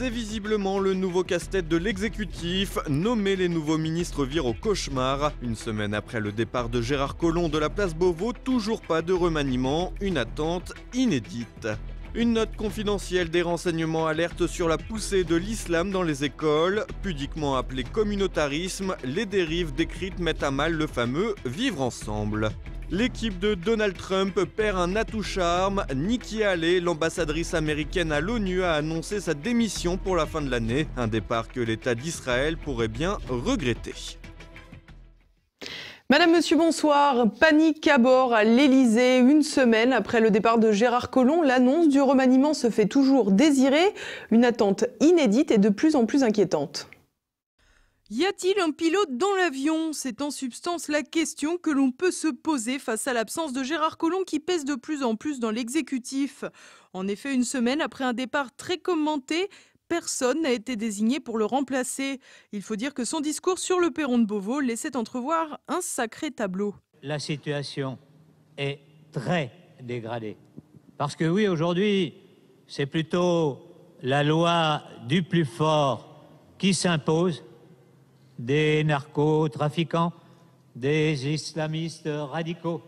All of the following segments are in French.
C'est visiblement le nouveau casse-tête de l'exécutif. Nommer les nouveaux ministres vire au cauchemar. Une semaine après le départ de Gérard Collomb de la place Beauvau, toujours pas de remaniement, une attente inédite. Une note confidentielle des renseignements alerte sur la poussée de l'islam dans les écoles. Pudiquement appelé communautarisme, les dérives décrites mettent à mal le fameux « vivre ensemble ». L'équipe de Donald Trump perd un atout charme. Nikki Haley, l'ambassadrice américaine à l'ONU, a annoncé sa démission pour la fin de l'année. Un départ que l'État d'Israël pourrait bien regretter. Madame, monsieur, bonsoir. Panique à bord à l'Élysée. Une semaine après le départ de Gérard Collomb, l'annonce du remaniement se fait toujours désirer. Une attente inédite et de plus en plus inquiétante. Y a-t-il un pilote dans l'avion? C'est en substance la question que l'on peut se poser face à l'absence de Gérard Collomb qui pèse de plus en plus dans l'exécutif. En effet, une semaine après un départ très commenté, personne n'a été désigné pour le remplacer. Il faut dire que son discours sur le perron de Beauvau laissait entrevoir un sacré tableau. La situation est très dégradée. Parce que oui, aujourd'hui, c'est plutôt la loi du plus fort qui s'impose. Des narcotrafiquants, des islamistes radicaux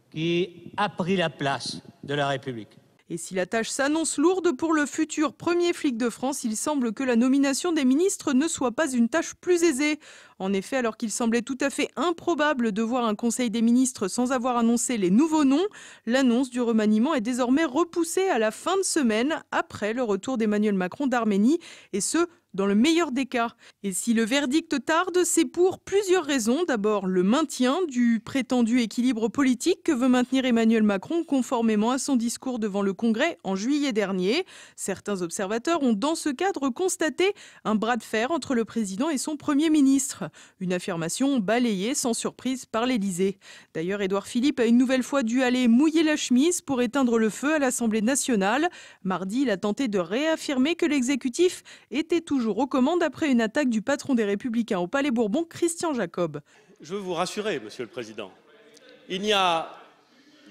qui a pris la place de la République. Et si la tâche s'annonce lourde pour le futur premier flic de France, il semble que la nomination des ministres ne soit pas une tâche plus aisée. En effet, alors qu'il semblait tout à fait improbable de voir un conseil des ministres sans avoir annoncé les nouveaux noms, l'annonce du remaniement est désormais repoussée à la fin de semaine après le retour d'Emmanuel Macron d'Arménie, et ce, dans le meilleur des cas. Et si le verdict tarde, c'est pour plusieurs raisons. D'abord, le maintien du prétendu équilibre politique que veut maintenir Emmanuel Macron conformément à son discours devant le Congrès en juillet dernier. Certains observateurs ont dans ce cadre constaté un bras de fer entre le président et son Premier ministre. Une affirmation balayée sans surprise par l'Élysée. D'ailleurs, Édouard Philippe a une nouvelle fois dû aller mouiller la chemise pour éteindre le feu à l'Assemblée nationale. Mardi, il a tenté de réaffirmer que l'exécutif était toujours aux commandes après une attaque du patron des Républicains au Palais Bourbon, Christian Jacob. Je veux vous rassurer, Monsieur le Président. Il n'y a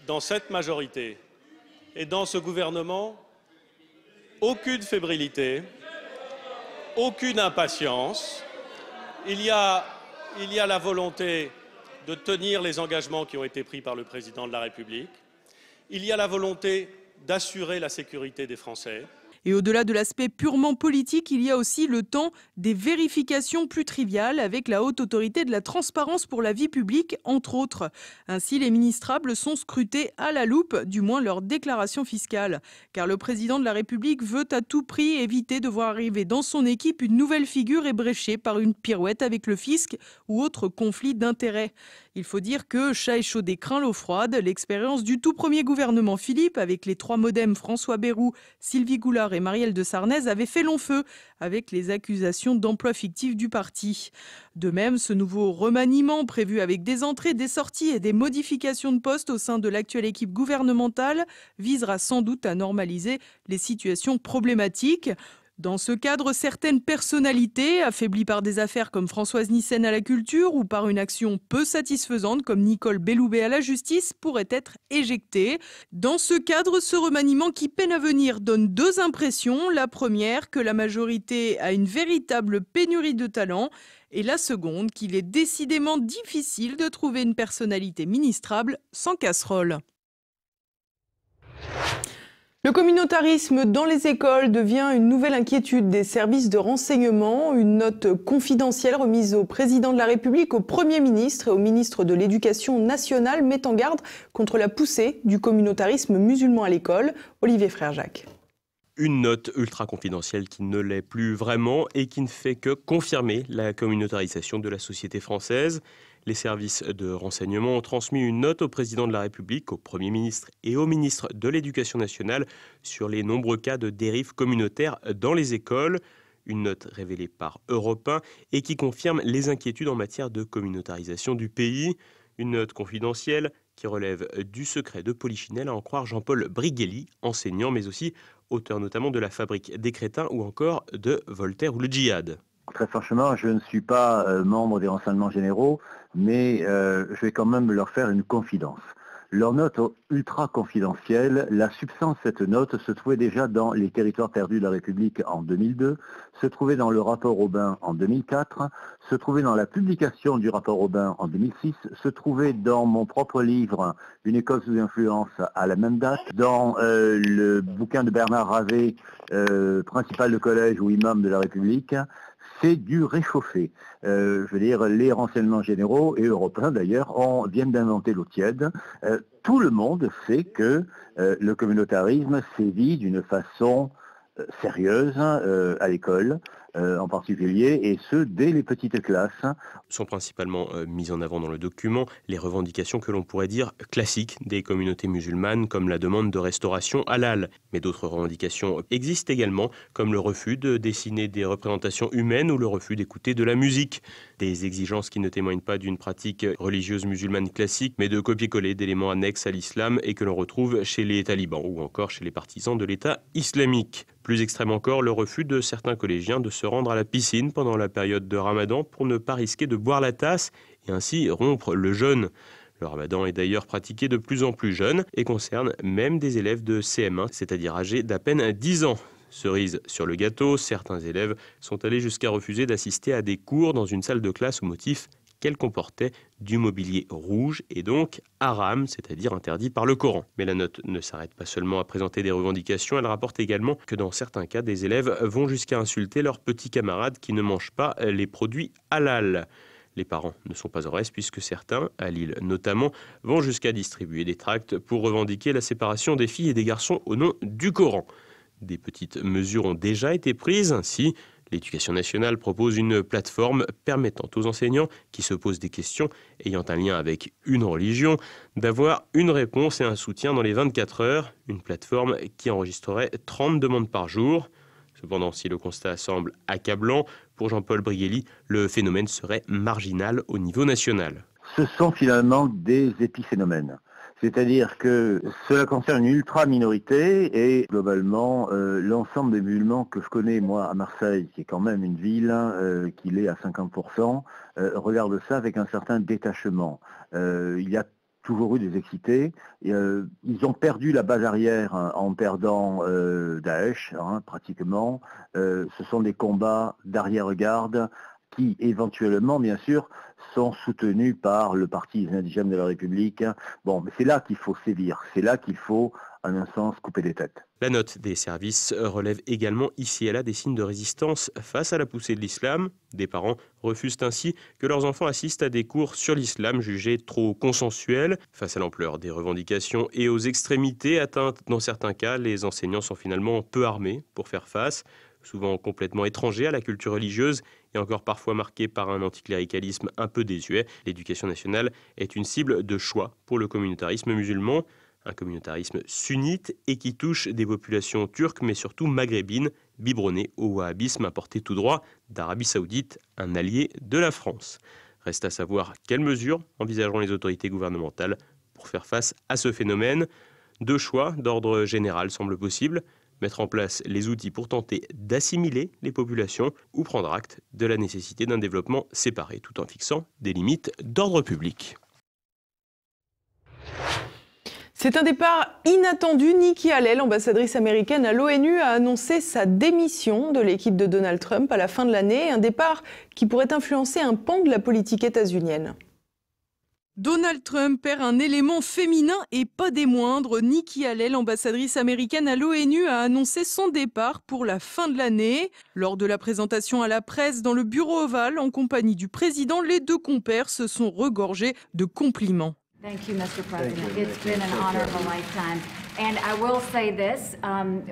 dans cette majorité et dans ce gouvernement aucune fébrilité, aucune impatience. Il y a la volonté de tenir les engagements qui ont été pris par le Président de la République. Il y a la volonté d'assurer la sécurité des Français. Et au-delà de l'aspect purement politique, il y a aussi le temps des vérifications plus triviales avec la Haute Autorité de la Transparence pour la vie publique, entre autres. Ainsi, les ministrables sont scrutés à la loupe, du moins leur déclaration fiscale. Car le président de la République veut à tout prix éviter de voir arriver dans son équipe une nouvelle figure ébréchée par une pirouette avec le fisc ou autre conflit d'intérêts. Il faut dire que, chat échaudé craint l'eau froide, l'expérience du tout premier gouvernement Philippe, avec les trois modems François Bayrou, Sylvie Goulard et Marielle de Sarnez, avait fait long feu avec les accusations d'emploi fictif du parti. De même, ce nouveau remaniement, prévu avec des entrées, des sorties et des modifications de postes au sein de l'actuelle équipe gouvernementale, visera sans doute à normaliser les situations problématiques. Dans ce cadre, certaines personnalités, affaiblies par des affaires comme Françoise Nyssen à la culture ou par une action peu satisfaisante comme Nicole Belloubet à la justice, pourraient être éjectées. Dans ce cadre, ce remaniement qui peine à venir donne deux impressions. La première, que la majorité a une véritable pénurie de talent. Et la seconde, qu'il est décidément difficile de trouver une personnalité ministrable sans casserole. Le communautarisme dans les écoles devient une nouvelle inquiétude des services de renseignement. Une note confidentielle remise au président de la République, au Premier ministre et au ministre de l'Éducation nationale met en garde contre la poussée du communautarisme musulman à l'école. Olivier Frère-Jacques. Une note ultra confidentielle qui ne l'est plus vraiment et qui ne fait que confirmer la communautarisation de la société française. Les services de renseignement ont transmis une note au président de la République, au Premier ministre et au ministre de l'Éducation nationale sur les nombreux cas de dérives communautaires dans les écoles. Une note révélée par Europe 1 et qui confirme les inquiétudes en matière de communautarisation du pays. Une note confidentielle qui relève du secret de Polichinelle, à en croire Jean-Paul Brigelli, enseignant mais aussi auteur notamment de La Fabrique des crétins ou encore de Voltaire ou le djihad. Très franchement, je ne suis pas membre des renseignements généraux, mais je vais quand même leur faire une confidence. Leur note ultra confidentielle, la substance de cette note se trouvait déjà dans les territoires perdus de la République en 2002, se trouvait dans le rapport Aubin en 2004, se trouvait dans la publication du rapport Aubin en 2006, se trouvait dans mon propre livre Une école sous influence à la même date, dans le bouquin de Bernard Ravet, principal de collège ou imam de la République. C'est du réchauffé. Je veux dire, les renseignements généraux et européens d'ailleurs viennent d'inventer l'eau tiède. Tout le monde sait que le communautarisme sévit d'une façon sérieuse à l'école, en particulier, et ce, dès les petites classes. Sont principalement mises en avant dans le document les revendications que l'on pourrait dire classiques des communautés musulmanes, comme la demande de restauration halal. Mais d'autres revendications existent également, comme le refus de dessiner des représentations humaines ou le refus d'écouter de la musique. Des exigences qui ne témoignent pas d'une pratique religieuse musulmane classique, mais de copier-coller d'éléments annexes à l'islam et que l'on retrouve chez les talibans ou encore chez les partisans de l'État islamique. Plus extrême encore, le refus de certains collégiens de se rendre à la piscine pendant la période de Ramadan pour ne pas risquer de boire la tasse et ainsi rompre le jeûne. Le Ramadan est d'ailleurs pratiqué de plus en plus jeune et concerne même des élèves de CM1, c'est-à-dire âgés d'à peine 10 ans. Cerise sur le gâteau, certains élèves sont allés jusqu'à refuser d'assister à des cours dans une salle de classe au motif qu'elle comportait du mobilier rouge et donc haram, c'est-à-dire interdit par le Coran. Mais la note ne s'arrête pas seulement à présenter des revendications, elle rapporte également que dans certains cas, des élèves vont jusqu'à insulter leurs petits camarades qui ne mangent pas les produits halal. Les parents ne sont pas en reste puisque certains, à Lille notamment, vont jusqu'à distribuer des tracts pour revendiquer la séparation des filles et des garçons au nom du Coran. Des petites mesures ont déjà été prises, ainsi l'Éducation nationale propose une plateforme permettant aux enseignants qui se posent des questions ayant un lien avec une religion d'avoir une réponse et un soutien dans les 24 heures, une plateforme qui enregistrerait 30 demandes par jour. Cependant, si le constat semble accablant, pour Jean-Paul Brielli, le phénomène serait marginal au niveau national. Ce sont finalement des épiphénomènes. C'est-à-dire que cela concerne une ultra-minorité et globalement l'ensemble des musulmans que je connais, moi, à Marseille, qui est quand même une ville, qui l'est à 50%, regardent ça avec un certain détachement. Il y a toujours eu des excités. Ils ont perdu la base arrière en perdant Daesh, pratiquement. Ce sont des combats d'arrière-garde qui, éventuellement, bien sûr, sont soutenus par le parti indigène de la République. Bon, mais c'est là qu'il faut sévir, c'est là qu'il faut, en un sens, couper des têtes. La note des services relève également ici et là des signes de résistance face à la poussée de l'islam. Des parents refusent ainsi que leurs enfants assistent à des cours sur l'islam jugés trop consensuels. Face à l'ampleur des revendications et aux extrémités atteintes dans certains cas, les enseignants sont finalement peu armés pour faire face, souvent complètement étrangers à la culture religieuse et encore parfois marqués par un anticléricalisme un peu désuet. L'éducation nationale est une cible de choix pour le communautarisme musulman, un communautarisme sunnite et qui touche des populations turques mais surtout maghrébines, biberonnées au wahhabisme importé tout droit d'Arabie Saoudite, un allié de la France. Reste à savoir quelles mesures envisageront les autorités gouvernementales pour faire face à ce phénomène. Deux choix d'ordre général semblent possibles. Mettre en place les outils pour tenter d'assimiler les populations ou prendre acte de la nécessité d'un développement séparé tout en fixant des limites d'ordre public. C'est un départ inattendu. Nikki Haley, l'ambassadrice américaine à l'ONU, a annoncé sa démission de l'équipe de Donald Trump à la fin de l'année. Un départ qui pourrait influencer un pan de la politique états-unienne. Donald Trump perd un élément féminin et pas des moindres. Nikki Haley, l'ambassadrice américaine à l'ONU, a annoncé son départ pour la fin de l'année. Lors de la présentation à la presse dans le bureau ovale, en compagnie du président, les deux compères se sont regorgés de compliments. Thank you, Mr. President. It's been an honor of a lifetime. And I will say this,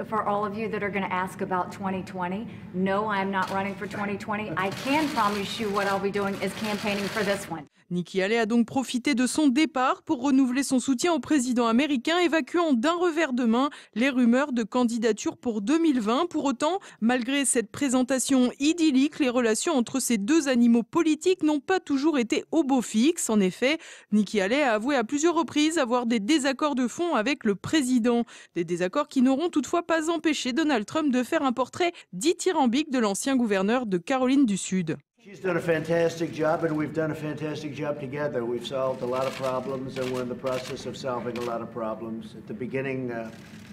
for all of you that are going to ask about 2020, no, I'm not running for 2020. I can promise you what I'll be doing is campaigning for this one. Nikki Haley a donc profité de son départ pour renouveler son soutien au président américain, évacuant d'un revers de main les rumeurs de candidature pour 2020. Pour autant, malgré cette présentation idyllique, les relations entre ces deux animaux politiques n'ont pas toujours été au beau fixe. En effet, Nikki Haley a avoué à plusieurs reprises avoir des désaccords de fond avec le président. Des désaccords qui n'auront toutefois pas empêché Donald Trump de faire un portrait dithyrambique de l'ancien gouverneur de Caroline du Sud. She's done a fantastic job, and we've done a fantastic job together. We've solved a lot of problems, and we're in the process of solving a lot of problems. At the beginning,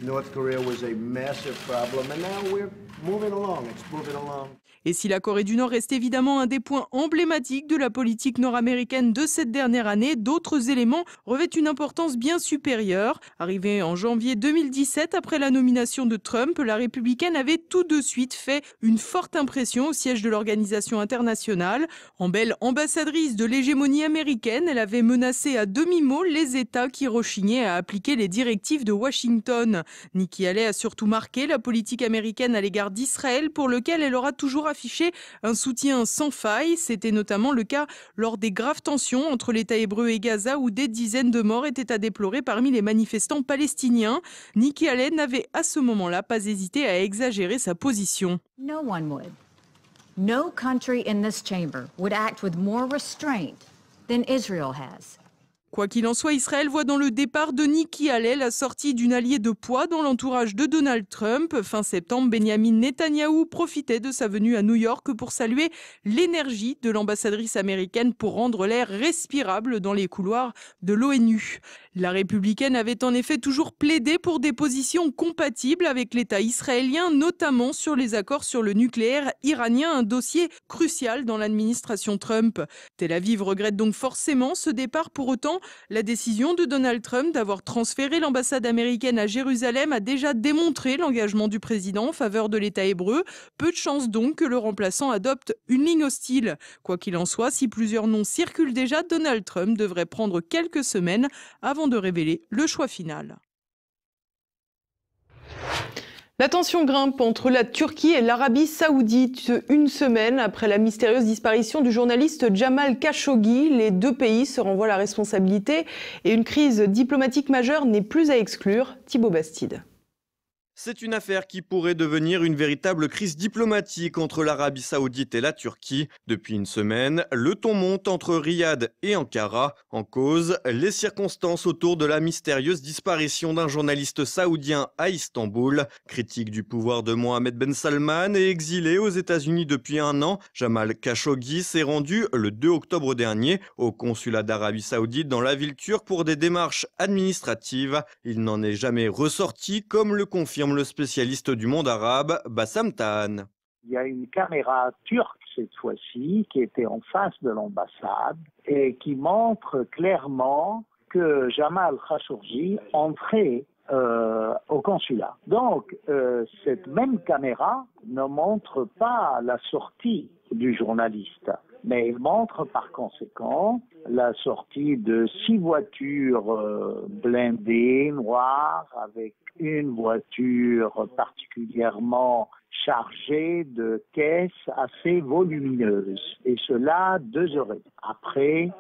North Korea was a massive problem, and now we're moving along. It's moving along. Et si la Corée du Nord reste évidemment un des points emblématiques de la politique nord-américaine de cette dernière année, d'autres éléments revêtent une importance bien supérieure. Arrivée en janvier 2017, après la nomination de Trump, la républicaine avait tout de suite fait une forte impression au siège de l'organisation internationale. En belle ambassadrice de l'hégémonie américaine, elle avait menacé à demi-mot les États qui rechignaient à appliquer les directives de Washington. Nikki Haley a surtout marqué la politique américaine à l'égard d'Israël, pour lequel elle aura toujours affiché un soutien sans faille. C'était notamment le cas lors des graves tensions entre l'État hébreu et Gaza, où des dizaines de morts étaient à déplorer parmi les manifestants palestiniens. Nikki Haley n'avait à ce moment-là pas hésité à exagérer sa position. No one would. No country in this chamber would act with more restraint than Israel has. Quoi qu'il en soit, Israël voit dans le départ de Nikki Haley la sortie d'une alliée de poids dans l'entourage de Donald Trump. Fin septembre, Benjamin Netanyahou profitait de sa venue à New York pour saluer l'énergie de l'ambassadrice américaine pour rendre l'air respirable dans les couloirs de l'ONU. La républicaine avait en effet toujours plaidé pour des positions compatibles avec l'État israélien, notamment sur les accords sur le nucléaire iranien, un dossier crucial dans l'administration Trump. Tel Aviv regrette donc forcément ce départ. Pour autant, la décision de Donald Trump d'avoir transféré l'ambassade américaine à Jérusalem a déjà démontré l'engagement du président en faveur de l'État hébreu. Peu de chance donc que le remplaçant adopte une ligne hostile. Quoi qu'il en soit, si plusieurs noms circulent déjà, Donald Trump devrait prendre quelques semaines avant de révéler le choix final. La tension grimpe entre la Turquie et l'Arabie Saoudite. Une semaine après la mystérieuse disparition du journaliste Jamal Khashoggi, les deux pays se renvoient la responsabilité et une crise diplomatique majeure n'est plus à exclure. Thibaut Bastide. C'est une affaire qui pourrait devenir une véritable crise diplomatique entre l'Arabie Saoudite et la Turquie. Depuis une semaine, le ton monte entre Riyad et Ankara. En cause, les circonstances autour de la mystérieuse disparition d'un journaliste saoudien à Istanbul. Critique du pouvoir de Mohammed Ben Salman et exilé aux États-Unis depuis un an, Jamal Khashoggi s'est rendu le 2 octobre dernier au consulat d'Arabie Saoudite dans la ville turque pour des démarches administratives. Il n'en est jamais ressorti, comme le confirme le spécialiste du monde arabe, Bassam Tahan. Il y a une caméra turque cette fois-ci qui était en face de l'ambassade et qui montre clairement que Jamal Khashoggi entrait au consulat. Donc, cette même caméra ne montre pas la sortie du journaliste, mais il montre par conséquent la sortie de 6 voitures blindées, noires, avec une voiture particulièrement chargée de caisses assez volumineuses. Et cela 2 heures après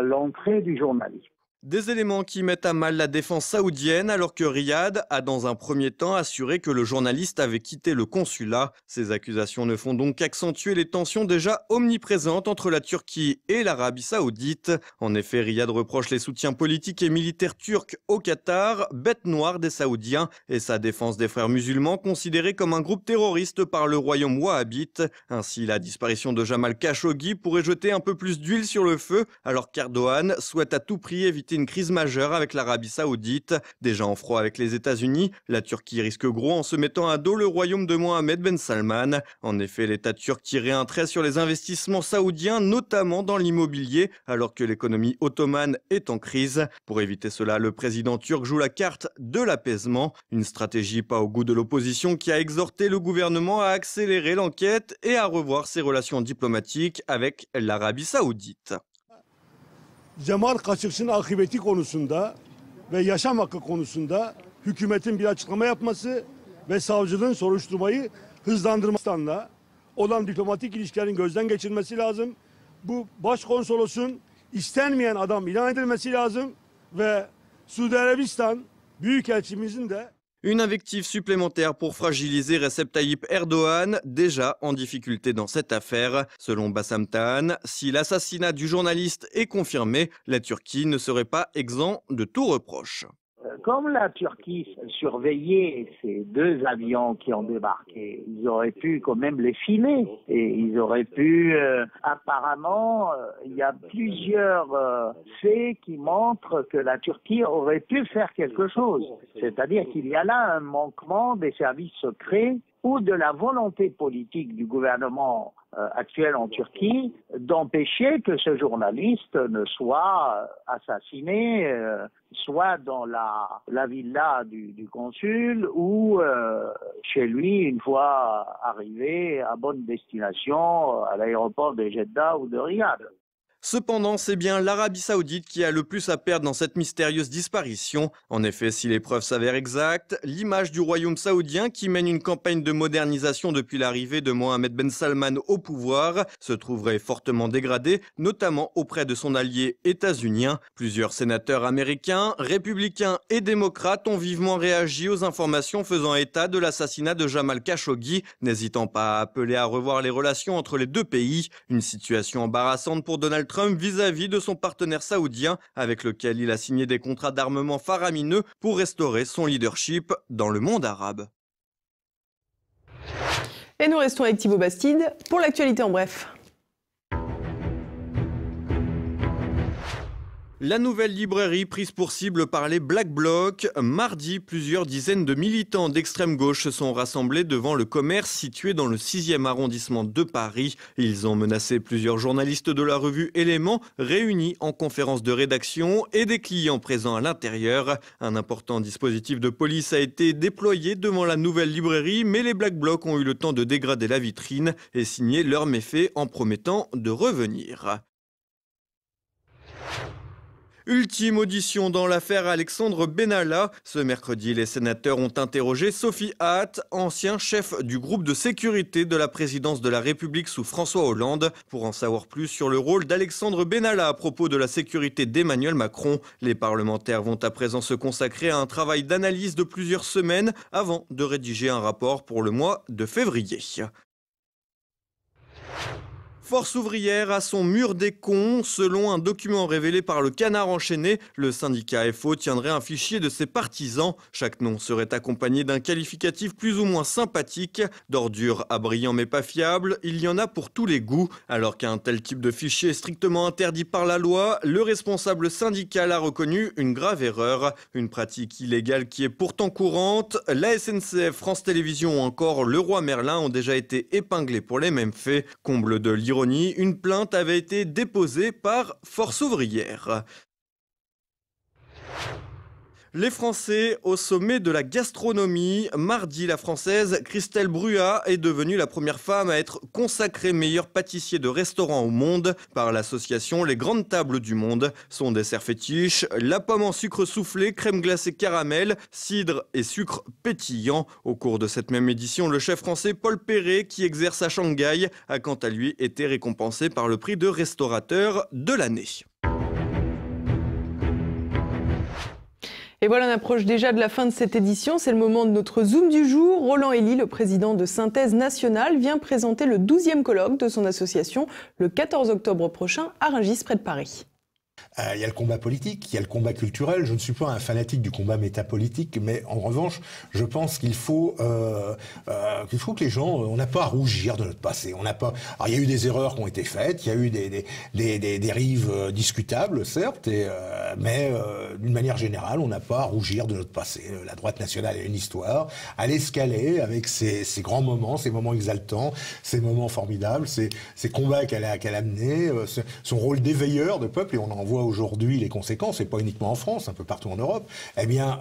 l'entrée du journaliste. Des éléments qui mettent à mal la défense saoudienne alors que Riyad a dans un premier temps assuré que le journaliste avait quitté le consulat. Ces accusations ne font donc qu'accentuer les tensions déjà omniprésentes entre la Turquie et l'Arabie Saoudite. En effet, Riyad reproche les soutiens politiques et militaires turcs au Qatar, bête noire des Saoudiens, et sa défense des frères musulmans considérés comme un groupe terroriste par le royaume wahhabite. Ainsi, la disparition de Jamal Khashoggi pourrait jeter un peu plus d'huile sur le feu alors qu'Erdogan souhaite à tout prix éviter une crise majeure avec l'Arabie Saoudite. Déjà en froid avec les États-Unis, la Turquie risque gros en se mettant à dos le royaume de Mohammed Ben Salman. En effet, l'État turc tirait un trait sur les investissements saoudiens, notamment dans l'immobilier, alors que l'économie ottomane est en crise. Pour éviter cela, le président turc joue la carte de l'apaisement, une stratégie pas au goût de l'opposition qui a exhorté le gouvernement à accélérer l'enquête et à revoir ses relations diplomatiques avec l'Arabie Saoudite. Cemal Khashoggi'nin akıbeti konusunda ve yaşam hakkı konusunda hükümetin bir açıklama yapması ve savcılığın soruşturmayı hızlandırmasıyla olan diplomatik ilişkilerin gözden geçirilmesi lazım. Bu başkonsolosun istenmeyen adam ilan edilmesi lazım ve Suudi Arabistan Büyükelçimizin de Une invective supplémentaire pour fragiliser Recep Tayyip Erdogan, déjà en difficulté dans cette affaire. Selon Bassam Tahan, si l'assassinat du journaliste est confirmé, la Turquie ne serait pas exempt de tout reproche. Comme la Turquie surveillait ces 2 avions qui ont débarqué, ils auraient pu quand même les filer. Et ils auraient pu... apparemment, il y a plusieurs faits qui montrent que la Turquie aurait pu faire quelque chose. C'est-à-dire qu'il y a là un manquement des services secrets ou de la volonté politique du gouvernement actuel en Turquie d'empêcher que ce journaliste ne soit assassiné, soit dans la villa du consul ou chez lui une fois arrivé à bonne destination à l'aéroport de Jeddah ou de Riyad. Cependant, c'est bien l'Arabie Saoudite qui a le plus à perdre dans cette mystérieuse disparition. En effet, si les preuves s'avèrent exactes, l'image du royaume saoudien, qui mène une campagne de modernisation depuis l'arrivée de Mohammed Ben Salman au pouvoir, se trouverait fortement dégradée, notamment auprès de son allié états-unien. Plusieurs sénateurs américains, républicains et démocrates ont vivement réagi aux informations faisant état de l'assassinat de Jamal Khashoggi, n'hésitant pas à appeler à revoir les relations entre les 2 pays. Une situation embarrassante pour Donald Trump vis-à-vis de son partenaire saoudien avec lequel il a signé des contrats d'armement faramineux pour restaurer son leadership dans le monde arabe. Et nous restons avec Thibaut Bastide pour l'actualité en bref. La nouvelle librairie prise pour cible par les Black Blocs. Mardi, plusieurs dizaines de militants d'extrême gauche se sont rassemblés devant le commerce situé dans le 6e arrondissement de Paris. Ils ont menacé plusieurs journalistes de la revue Éléments réunis en conférence de rédaction et des clients présents à l'intérieur. Un important dispositif de police a été déployé devant la nouvelle librairie, mais les Black Blocs ont eu le temps de dégrader la vitrine et signer leurs méfaits en promettant de revenir. Ultime audition dans l'affaire Alexandre Benalla. Ce mercredi, les sénateurs ont interrogé Sophie Haat, ancien chef du groupe de sécurité de la présidence de la République sous François Hollande, pour en savoir plus sur le rôle d'Alexandre Benalla à propos de la sécurité d'Emmanuel Macron. Les parlementaires vont à présent se consacrer à un travail d'analyse de plusieurs semaines avant de rédiger un rapport pour le mois de février. Force ouvrière à son mur des cons. Selon un document révélé par le Canard enchaîné, le syndicat FO tiendrait un fichier de ses partisans. Chaque nom serait accompagné d'un qualificatif plus ou moins sympathique. D'ordures à brillant mais pas fiable, il y en a pour tous les goûts. Alors qu'un tel type de fichier est strictement interdit par la loi, le responsable syndical a reconnu une grave erreur. Une pratique illégale qui est pourtant courante. La SNCF, France Télévisions ou encore Leroy Merlin ont déjà été épinglés pour les mêmes faits. Comble de l'ironie, une plainte avait été déposée par Force ouvrière. Les Français au sommet de la gastronomie. Mardi, la Française Christelle Bruat est devenue la première femme à être consacrée meilleure pâtissier de restaurant au monde par l'association Les Grandes Tables du Monde. Son dessert fétiche, la pomme en sucre soufflé, crème glacée caramel, cidre et sucre pétillant. Au cours de cette même édition, le chef français Paul Perret, qui exerce à Shanghai, a quant à lui été récompensé par le prix de restaurateur de l'année. Et voilà, on approche déjà de la fin de cette édition. C'est le moment de notre Zoom du jour. Roland Elie, le président de Synthèse Nationale, vient présenter le 12e colloque de son association le 14 octobre prochain à Rungis, près de Paris. Il y a le combat politique, il y a le combat culturel. Je ne suis pas un fanatique du combat métapolitique, mais en revanche, je pense qu'il faut que les gens, on n'a pas à rougir de notre passé. On n'a pas. Alors, il y a eu des erreurs qui ont été faites, il y a eu des dérives discutables, certes, mais d'une manière générale, on n'a pas à rougir de notre passé. La droite nationale a une histoire, elle escalait avec ses grands moments, ses moments exaltants, ses moments formidables, ses combats qu'elle a menés, son rôle d'éveilleur de peuple, et on en voit aujourd'hui les conséquences, et pas uniquement en France, un peu partout en Europe. Eh bien,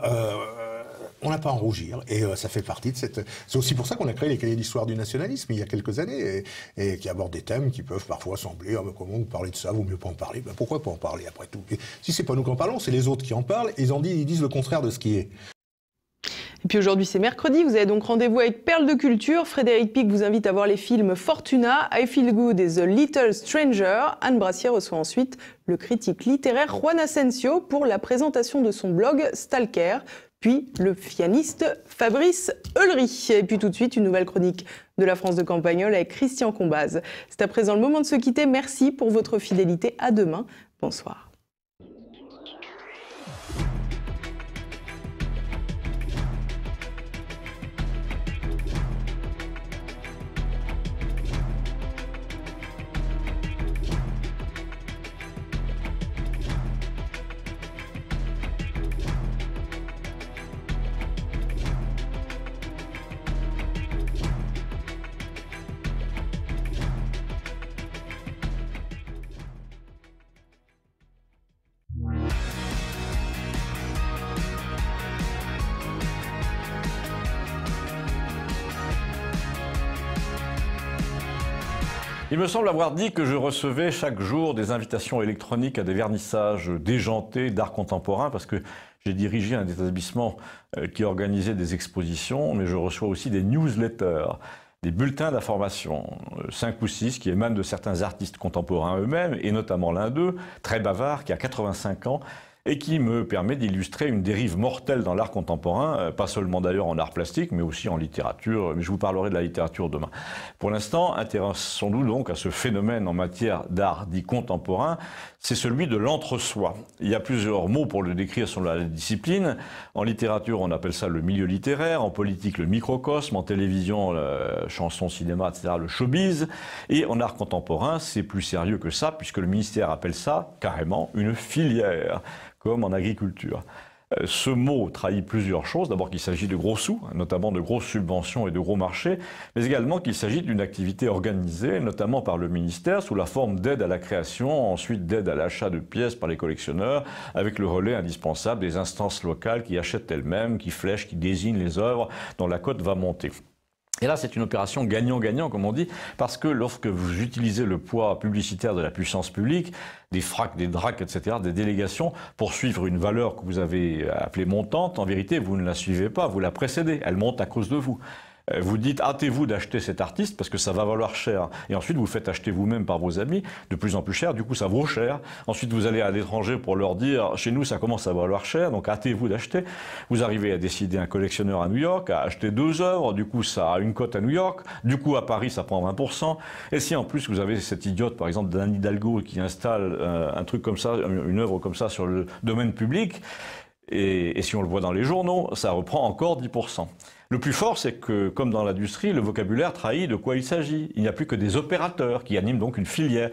on n'a pas à en rougir, et ça fait partie de cette... C'est aussi pour ça qu'on a créé les cahiers d'histoire du nationalisme il y a quelques années, et qui abordent des thèmes qui peuvent parfois sembler comment vous parlez de ça, vaut mieux pas en parler. Ben, pourquoi pas en parler après tout? Et si c'est pas nous qui en parlons, c'est les autres qui en parlent, et ils disent le contraire de ce qui est. Et puis aujourd'hui c'est mercredi, vous avez donc rendez-vous avec Perles de Culture. Frédéric Pic vous invite à voir les films Fortuna, I Feel Good et The Little Stranger. Anne Brassier reçoit ensuite le critique littéraire Juan Asensio pour la présentation de son blog Stalker, puis le pianiste Fabrice Eulery. Et puis tout de suite une nouvelle chronique de la France de Campagnole avec Christian Combaz. C'est à présent le moment de se quitter, merci pour votre fidélité, à demain, bonsoir. Il me semble avoir dit que je recevais chaque jour des invitations électroniques à des vernissages déjantés d'art contemporain parce que j'ai dirigé un établissement qui organisait des expositions, mais je reçois aussi des newsletters, des bulletins d'information, 5 ou 6 qui émanent de certains artistes contemporains eux-mêmes, et notamment l'un d'eux, très bavard, qui a 85 ans, et qui me permet d'illustrer une dérive mortelle dans l'art contemporain, pas seulement d'ailleurs en art plastique, mais aussi en littérature, mais je vous parlerai de la littérature demain. Pour l'instant, intéressons-nous donc à ce phénomène en matière d'art dit contemporain, c'est celui de l'entre-soi. Il y a plusieurs mots pour le décrire selon la discipline. En littérature, on appelle ça le milieu littéraire, en politique, le microcosme, en télévision, la chanson, cinéma, etc., le showbiz, et en art contemporain, c'est plus sérieux que ça, puisque le ministère appelle ça carrément une filière, comme en agriculture. Ce mot trahit plusieurs choses. D'abord qu'il s'agit de gros sous, notamment de grosses subventions et de gros marchés, mais également qu'il s'agit d'une activité organisée, notamment par le ministère, sous la forme d'aide à la création, ensuite d'aide à l'achat de pièces par les collectionneurs, avec le relais indispensable des instances locales qui achètent elles-mêmes, qui flèchent, qui désignent les œuvres dont la cote va monter. Et là, c'est une opération gagnant-gagnant, comme on dit, parce que lorsque vous utilisez le poids publicitaire de la puissance publique, des fracs, des dracs, etc., des délégations, pour suivre une valeur que vous avez appelée montante, en vérité, vous ne la suivez pas, vous la précédez, elle monte à cause de vous. Vous dites, hâtez-vous d'acheter cet artiste parce que ça va valoir cher. Et ensuite, vous faites acheter vous-même par vos amis, de plus en plus cher, du coup ça vaut cher. Ensuite, vous allez à l'étranger pour leur dire, chez nous ça commence à valoir cher, donc hâtez-vous d'acheter. Vous arrivez à décider un collectionneur à New York, à acheter 2 œuvres, du coup ça a une cote à New York, du coup à Paris ça prend 20%. Et si en plus vous avez cette idiote, par exemple d'Anne Hidalgo, qui installe un truc comme ça, une œuvre comme ça sur le domaine public, et si on le voit dans les journaux, ça reprend encore 10%. Le plus fort, c'est que, comme dans l'industrie, le vocabulaire trahit de quoi il s'agit. Il n'y a plus que des opérateurs qui animent donc une filière.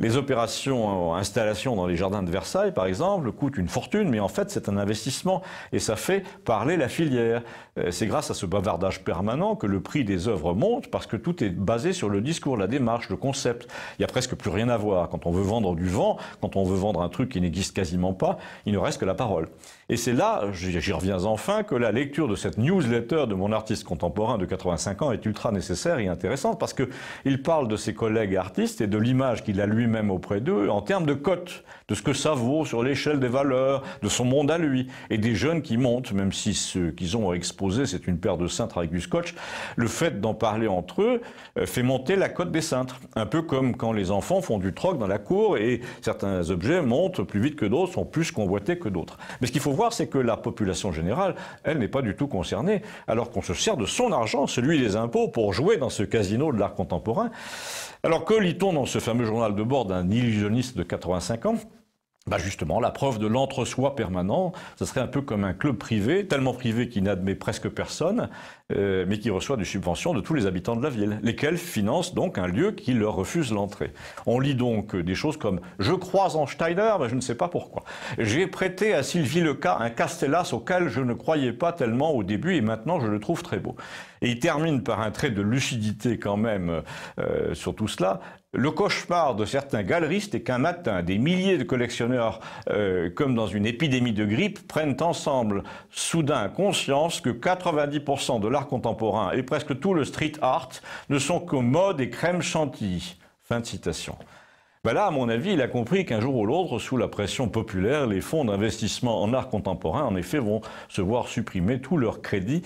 Les opérations installation dans les jardins de Versailles, par exemple, coûtent une fortune, mais en fait, c'est un investissement et ça fait parler la filière. C'est grâce à ce bavardage permanent que le prix des œuvres monte, parce que tout est basé sur le discours, la démarche, le concept. Il n'y a presque plus rien à voir. Quand on veut vendre du vent, quand on veut vendre un truc qui n'existe quasiment pas, il ne reste que la parole. Et c'est là, j'y reviens enfin, que la lecture de cette newsletter de mon artiste contemporain de 85 ans est ultra nécessaire et intéressante parce qu'il parle de ses collègues artistes et de l'image qu'il a lui-même auprès d'eux en termes de cote, de ce que ça vaut sur l'échelle des valeurs, de son monde à lui, et des jeunes qui montent, même si ce qu'ils ont exposé c'est une paire de cintres avec du scotch, le fait d'en parler entre eux fait monter la cote des cintres. Un peu comme quand les enfants font du troc dans la cour et certains objets montent plus vite que d'autres, sont plus convoités que d'autres. Mais ce qu'il faut voir, c'est que la population générale, elle n'est pas du tout concernée, alors qu'on se sert de son argent, celui des impôts, pour jouer dans ce casino de l'art contemporain. Alors que lit-on dans ce fameux journal de bord d'un illusionniste de 85 ans ? Justement, la preuve de l'entre-soi permanent, ce serait un peu comme un club privé, tellement privé qu'il n'admet presque personne, mais qui reçoit des subventions de tous les habitants de la ville, lesquels financent donc un lieu qui leur refuse l'entrée. On lit donc des choses comme « Je crois en Steiner, je ne sais pas pourquoi. J'ai prêté à Sylvie Leca un Castellas auquel je ne croyais pas tellement au début et maintenant je le trouve très beau. » Et il termine par un trait de lucidité quand même sur tout cela. Le cauchemar de certains galeristes est qu'un matin, des milliers de collectionneurs, comme dans une épidémie de grippe, prennent ensemble soudain conscience que 90% de l'art contemporain et presque tout le street art ne sont que mode et crème chantilly. Fin de citation. Là, à mon avis, il a compris qu'un jour ou l'autre, sous la pression populaire, les fonds d'investissement en art contemporain, en effet, vont se voir supprimer tout leur crédit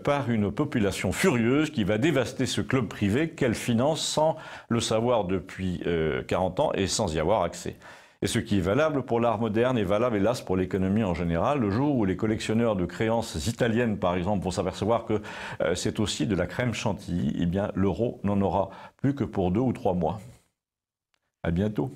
par une population furieuse qui va dévaster ce club privé qu'elle finance sans le savoir depuis 40 ans et sans y avoir accès. Et ce qui est valable pour l'art moderne est valable, hélas, pour l'économie en général. Le jour où les collectionneurs de créances italiennes, par exemple, vont s'apercevoir que c'est aussi de la crème chantilly, eh bien, l'euro n'en aura plus que pour 2 ou 3 mois. À bientôt.